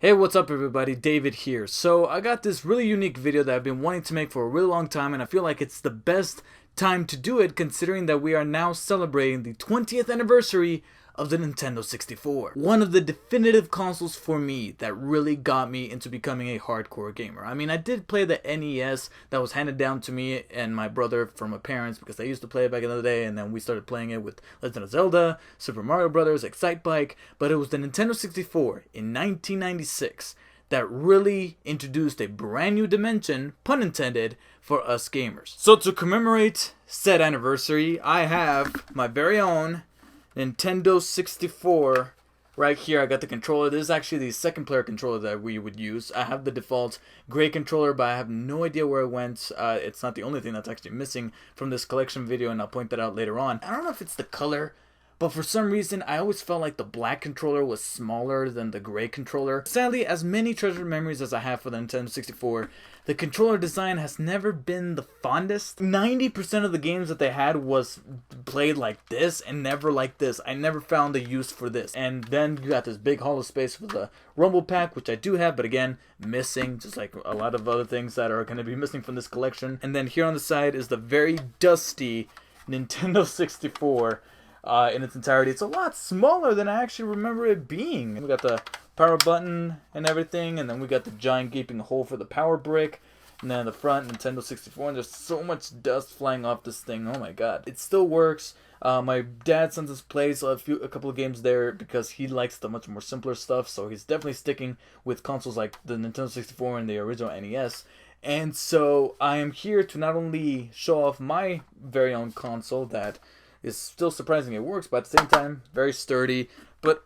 Hey, what's up everybody? David here. So I got this really unique video that I've been wanting to make for a really long time, and I feel like it's the best time to do it considering that we are now celebrating the 20th anniversary of the Nintendo 64. One of the definitive consoles for me that really got me into becoming a hardcore gamer. I mean, I did play the NES that was handed down to me and my brother from my parents because they used to play it back in the day, and then we started playing it with Legend of Zelda, Super Mario Brothers, Excitebike, but it was the Nintendo 64 in 1996 that really introduced a brand new dimension, pun intended, for us gamers. So to commemorate said anniversary, I have my very own Nintendo 64 right here. I got the controller. This is actually the second player controller that we would use. I have the default gray controller, but I have no idea where it went. It's not the only thing that's actually missing from this collection video, and I'll point that out later on. I don't know if it's the color, but for some reason, I always felt like the black controller was smaller than the gray controller. Sadly, as many treasured memories as I have for the Nintendo 64, the controller design has never been the fondest. 90% of the games that they had was played like this and never like this. I never found a use for this. And then you got this big hollow space for the Rumble Pack, which I do have, but again, missing, just like a lot of other things that are going to be missing from this collection. And then here on the side is the very dusty Nintendo 64. In its entirety. It's a lot smaller than I actually remember it being. We got the power button and everything, and then we got the giant gaping hole for the power brick, and then the front Nintendo 64, and there's so much dust flying off this thing. Oh my god. It still works. My dad sometimes plays a couple of games there because he likes the much more simpler stuff, so he's definitely sticking with consoles like the Nintendo 64 and the original NES. And so I am here to not only show off my very own console that is still surprising it works, but at the same time, very sturdy. But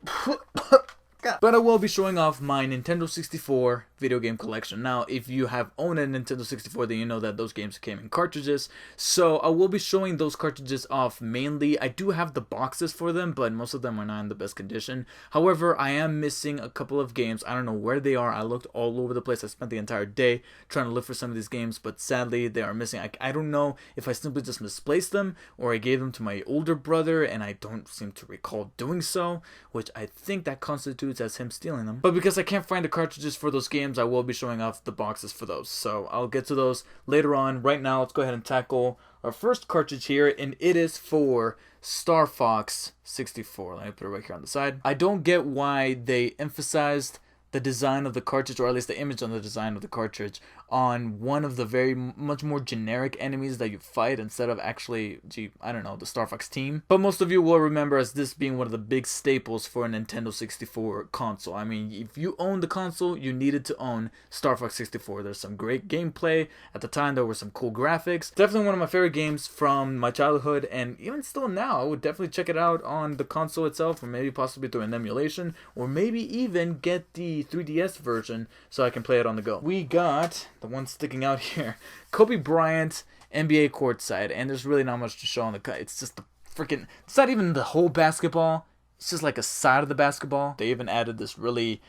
I will be showing off my Nintendo 64 video game collection. Now, if you have owned a Nintendo 64, then you know that those games came in cartridges. So I will be showing those cartridges off mainly. I do have the boxes for them, but most of them are not in the best condition. However, I am missing a couple of games. I don't know where they are. I looked all over the place. I spent the entire day trying to look for some of these games, but sadly, they are missing. I don't know if I simply just misplaced them or I gave them to my older brother, and I don't seem to recall doing so, which I think that constitutes as him stealing them. But because I can't find the cartridges for those games, I will be showing off the boxes for those. So I'll get to those later on. Right now, let's go ahead and tackle our first cartridge here, and it is for Star Fox 64. Let me put it right here on the side. I don't get why they emphasized the design of the cartridge, or at least the image on the design of the cartridge, on one of the very much more generic enemies that you fight instead of actually, I don't know, the Star Fox team. But most of you will remember as this being one of the big staples for a Nintendo 64 console. I mean, if you owned the console, you needed to own Star Fox 64. There's some great gameplay. At the time, there were some cool graphics. Definitely one of my favorite games from my childhood, and even still now, I would definitely check it out on the console itself, or maybe possibly through an emulation, or maybe even get the 3DS version so I can play it on the go. We got the one sticking out here, Kobe Bryant NBA courtside, and there's really not much to show on the cut. It's just the freaking, it's not even the whole basketball, it's just like a side of the basketball. They even added this really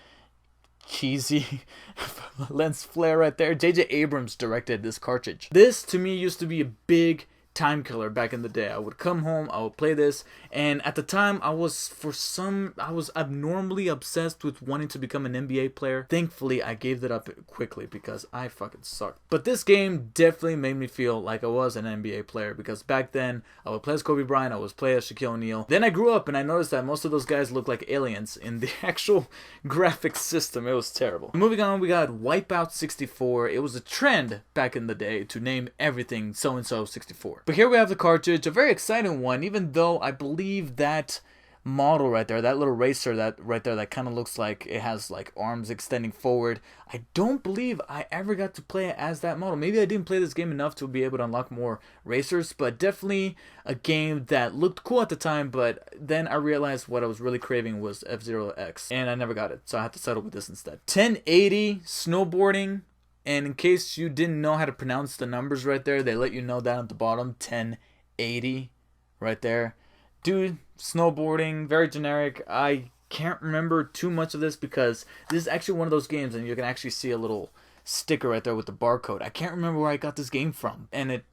cheesy lens flare right there. J.J. Abrams directed this cartridge. This to me used to be a big time killer back in the day. I would come home, I would play this, and at the time I was abnormally obsessed with wanting to become an NBA player. Thankfully, I gave that up quickly because I fucking sucked. But this game definitely made me feel like I was an NBA player, because back then I would play as Kobe Bryant, I would play as Shaquille O'Neal. Then I grew up and I noticed that most of those guys looked like aliens in the actual graphics system. It was terrible. Moving on, we got Wipeout 64. It was a trend back in the day to name everything so-and-so 64. But here we have the cartridge, a very exciting one, even though I believe that model right there, that little racer that right there that kind of looks like it has like arms extending forward, I don't believe I ever got to play it as that model. Maybe I didn't play this game enough to be able to unlock more racers, but definitely a game that looked cool at the time, but then I realized what I was really craving was F-Zero X, and I never got it, so I had to settle with this instead. 1080 snowboarding. And in case you didn't know how to pronounce the numbers right there, they let you know that at the bottom, 1080 right there. Dude, snowboarding, very generic. I can't remember too much of this because this is actually one of those games, and you can actually see a little sticker right there with the barcode. I can't remember where I got this game from, and it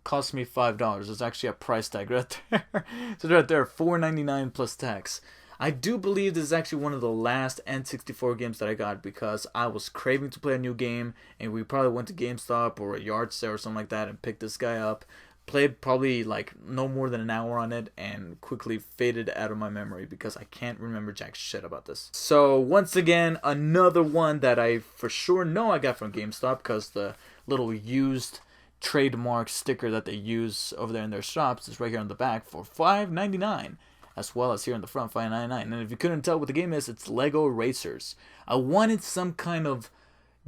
cost me $5. There's actually a price tag right there. So right there, $4.99 plus tax. I do believe this is actually one of the last N64 games that I got because I was craving to play a new game, and we probably went to GameStop or a yard sale or something like that and picked this guy up. Played probably like no more than an hour on it and quickly faded out of my memory because I can't remember jack shit about this. So once again, another one that I for sure know I got from GameStop because the little used trademark sticker that they use over there in their shops is right here on the back for $5.99, as well as here in the front $5.99. And if you couldn't tell what the game is, it's Lego Racers. I wanted some kind of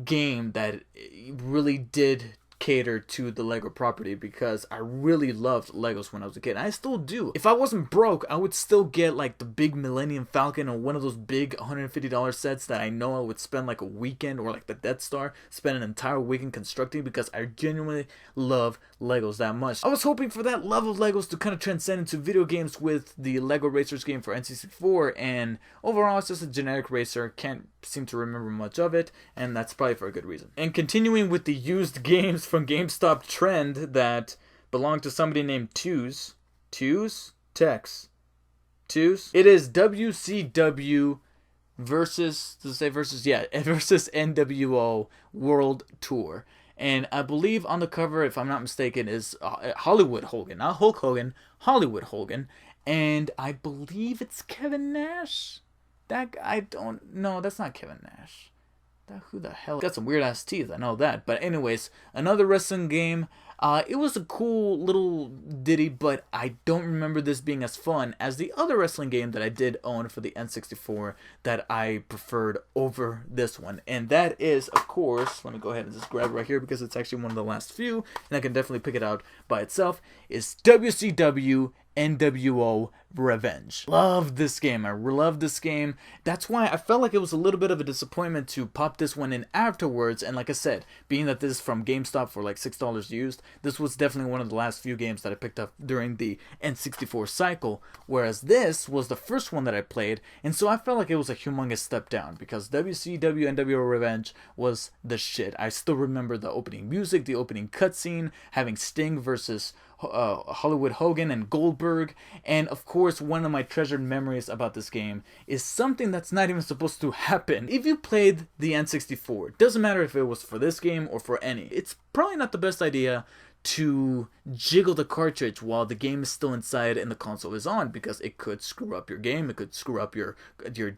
game that really did cater to the Lego property because I really loved Legos when I was a kid. I still do. If I wasn't broke, I would still get like the big Millennium Falcon or one of those big $150 sets that I know I would spend like a weekend, or like the Death Star, spend an entire weekend constructing because I genuinely love Legos that much. I was hoping for that love of Legos to kind of transcend into video games with the Lego Racers game for N64, and overall it's just a generic racer. Can't seem to remember much of it, and that's probably for a good reason. And continuing with the used games from GameStop trend that belong to somebody named Tews. Tex. It is WCW versus, does it say versus? Yeah, versus NWO World Tour. And I believe on the cover, if I'm not mistaken, is Hollywood Hogan. Not Hulk Hogan, Hollywood Hogan. And I believe it's Kevin Nash. That I don't know. That's not Kevin Nash. Who the hell? Got some weird ass teeth, I know that. But anyways, another wrestling game. It was a cool little ditty, but I don't remember this being as fun as the other wrestling game that I did own for the N64 that I preferred over this one. And that is, of course, let me go ahead and just grab it right here because it's actually one of the last few, and I can definitely pick it out by itself, is WCW NWO Revenge. Love this game. I love this game. That's why I felt like it was a little bit of a disappointment to pop this one in afterwards. And like I said, being that this is from GameStop for like $6 used, this was definitely one of the last few games that I picked up during the N64 cycle, whereas this was the first one that I played, and so I felt like it was a humongous step down because WCW NWO Revenge was the shit. I still remember the opening music, the opening cutscene, having Sting versus Hollywood Hogan and Goldberg, and of course one of my treasured memories about this game is something that's not even supposed to happen. If you played the N64, it doesn't matter if it was for this game or for any, it's probably not the best idea to jiggle the cartridge while the game is still inside and the console is on, because it could screw up your game, it could screw up your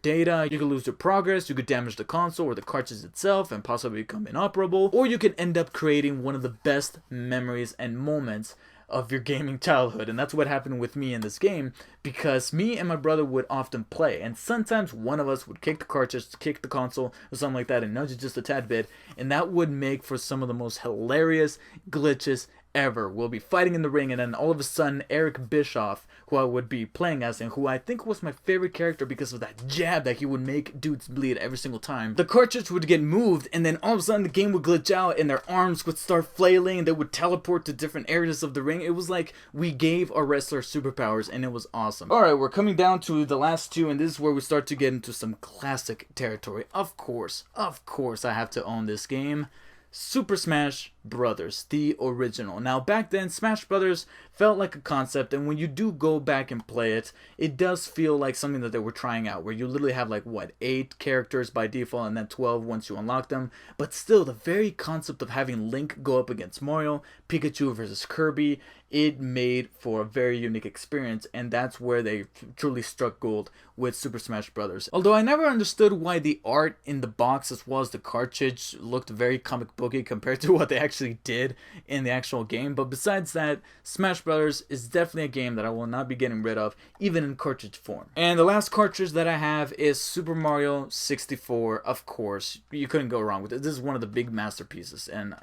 data, you could lose your progress, you could damage the console or the cartridge itself and possibly become inoperable, or you could end up creating one of the best memories and moments of your gaming childhood. And that's what happened with me in this game, because me and my brother would often play, and sometimes one of us would kick the cartridge, kick the console or something like that and nudge it just a tad bit, and that would make for some of the most hilarious glitches ever. We'll be fighting in the ring, and then all of a sudden Eric Bischoff, who I would be playing as and who I think was my favorite character because of that jab that he would make dudes bleed every single time, the cartridge would get moved, and then all of a sudden the game would glitch out and their arms would start flailing and they would teleport to different areas of the ring. It was like we gave our wrestler superpowers, and it was awesome. Alright, we're coming down to the last two, and this is where we start to get into some classic territory. Of course I have to own this game. Super Smash Brothers, the original. Now back then, Smash Brothers felt like a concept, and when you do go back and play it, it does feel like something that they were trying out, where you literally have like, what, 8 characters by default and then 12 once you unlock them. But still, the very concept of having Link go up against Mario, Pikachu versus Kirby, it made for a very unique experience, and that's where they truly struck gold with Super Smash Brothers. Although I never understood why the art in the box as well as the cartridge looked very comic booky compared to what they actually did in the actual game, but besides that, Smash Brothers is definitely a game that I will not be getting rid of, even in cartridge form. And the last cartridge that I have is Super Mario 64, of course. You couldn't go wrong with it. This is one of the big masterpieces, and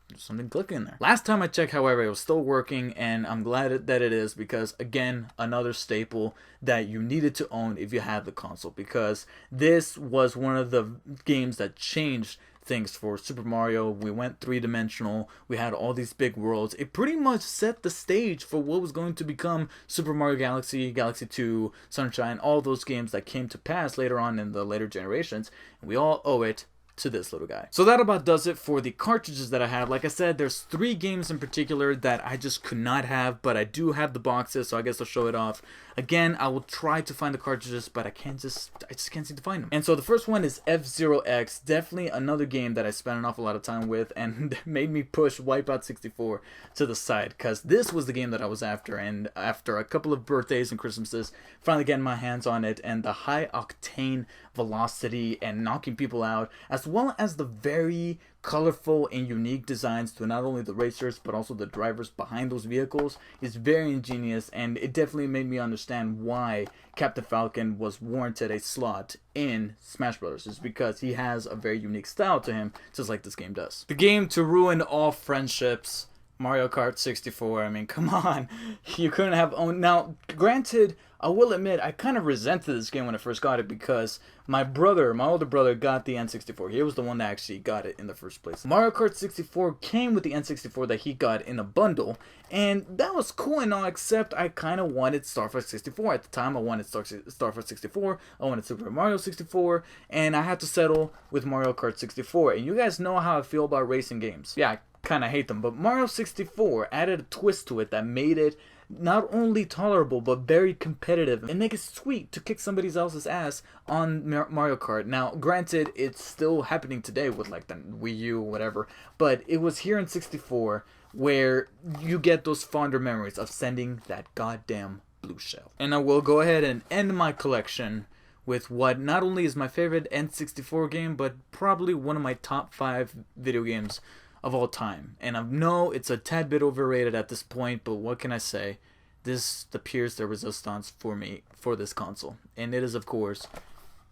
there's something clicking in there. Last time I checked, however, it was still working, and I'm glad that it is, because again, another staple that you needed to own if you had the console, because this was one of the games that changed things for Super Mario. We went 3-dimensional, we had all these big worlds. It pretty much set the stage for what was going to become Super Mario Galaxy, Galaxy 2, Sunshine, all those games that came to pass later on in the later generations. And we all owe it to this little guy. So that about does it for the cartridges that I have. Like I said, there's 3 games in particular that I just could not have, but I do have the boxes, so I guess I'll show it off. Again, I will try to find the cartridges, but I just can't seem to find them. And so the first one is F-Zero X, definitely another game that I spent an awful lot of time with and made me push Wipeout 64 to the side, because this was the game that I was after, and after a couple of birthdays and Christmases, finally getting my hands on it, and the high octane velocity and knocking people out, as well as the very colorful and unique designs to not only the racers but also the drivers behind those vehicles is very ingenious, and it definitely made me understand why Captain Falcon was warranted a slot in Smash Bros. Is because he has a very unique style to him, just like this game does. The game to ruin all friendships, Mario Kart 64. I mean, come on. You couldn't have owned... Now, granted, I will admit, I kind of resented this game when I first got it because my older brother, got the N64. He was the one that actually got it in the first place. Mario Kart 64 came with the N64 that he got in a bundle, and that was cool and all, except I kind of wanted Star Fox 64. At the time, I wanted Star Fox 64, I wanted Super Mario 64, and I had to settle with Mario Kart 64. And you guys know how I feel about racing games. Yeah, I kind of hate them, but Mario 64 added a twist to it that made it not only tolerable but very competitive and make it sweet to kick somebody else's ass on Mario Kart. Now, granted, it's still happening today with like the Wii U or whatever, but it was here in 64 where you get those fonder memories of sending that goddamn blue shell. And I will go ahead and end my collection with what not only is my favorite N64 game, but probably one of my top 5 video games of all time. And I know it's a tad bit overrated at this point, but what can I say? This appears the resistance for me for this console, and it is, of course,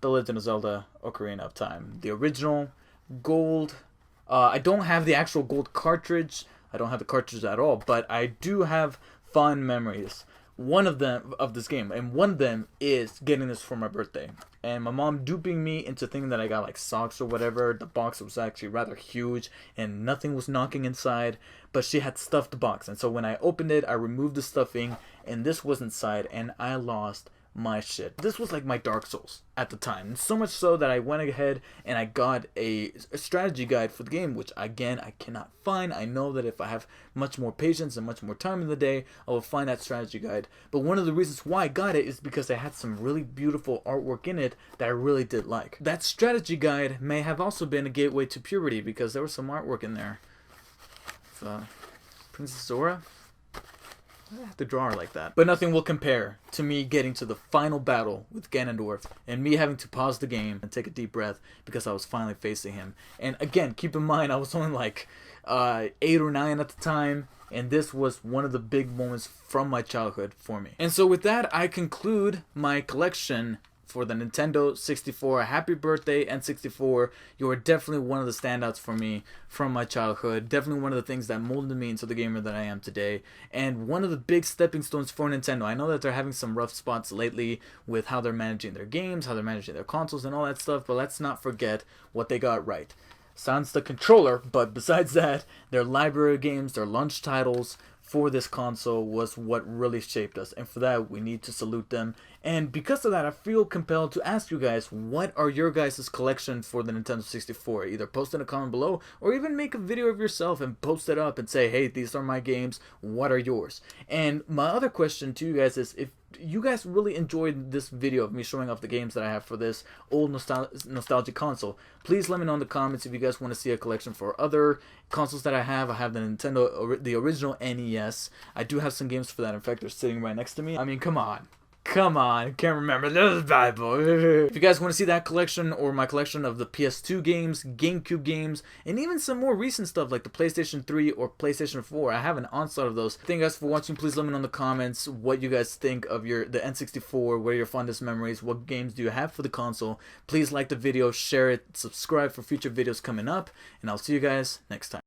The Legend of Zelda: Ocarina of Time, the original gold. I don't have the actual gold cartridge. I don't have the cartridge at all, but I do have fond memories. One of them of this game, and one of them is getting this for my birthday, and my mom duping me into thinking that I got like socks or whatever. The box was actually rather huge and nothing was knocking inside, but she had stuffed the box, and so when I opened it, I removed the stuffing and this was inside, and I lost my shit. This was like my Dark Souls at the time, so much so that I went ahead and I got a strategy guide for the game, which again I cannot find. I know that if I have much more patience and much more time in the day, I will find that strategy guide. But one of the reasons why I got it is because I had some really beautiful artwork in it that I really did like. That strategy guide may have also been a gateway to puberty, because there was some artwork in there. Princess Zora, I have to draw her like that. But nothing will compare to me getting to the final battle with Ganondorf and me having to pause the game and take a deep breath because I was finally facing him. And again, keep in mind, I was only like 8 or 9 at the time, and this was one of the big moments from my childhood for me. And so with that, I conclude my collection for the Nintendo 64. Happy birthday, N64. You are definitely one of the standouts for me from my childhood. Definitely one of the things that molded me into the gamer that I am today. And one of the big stepping stones for Nintendo. I know that they're having some rough spots lately with how they're managing their games, how they're managing their consoles and all that stuff, but let's not forget what they got right. Sans the controller, but besides that, their library games, their launch titles for this console was what really shaped us, and for that we need to salute them. And because of that, I feel compelled to ask you guys, what are your guys' collection for the Nintendo 64? Either post in a comment below, or even make a video of yourself and post it up and say, hey, these are my games, what are yours? And my other question to you guys is, if you guys really enjoyed this video of me showing off the games that I have for this old nostalgic console, please let me know in the comments if you guys want to see a collection for other consoles that I have. I have the Nintendo, the original NES. I do have some games for that. In fact, they're sitting right next to me. I mean, come on. Come on, can't remember this Bible. If you guys want to see that collection, or my collection of the PS2 games, GameCube games, and even some more recent stuff like the PlayStation 3 or PlayStation 4, I have an onslaught of those. Thank you guys for watching. Please let me know in the comments what you guys think of the N64, what are your fondest memories, what games do you have for the console. Please like the video, share it, subscribe for future videos coming up, and I'll see you guys next time.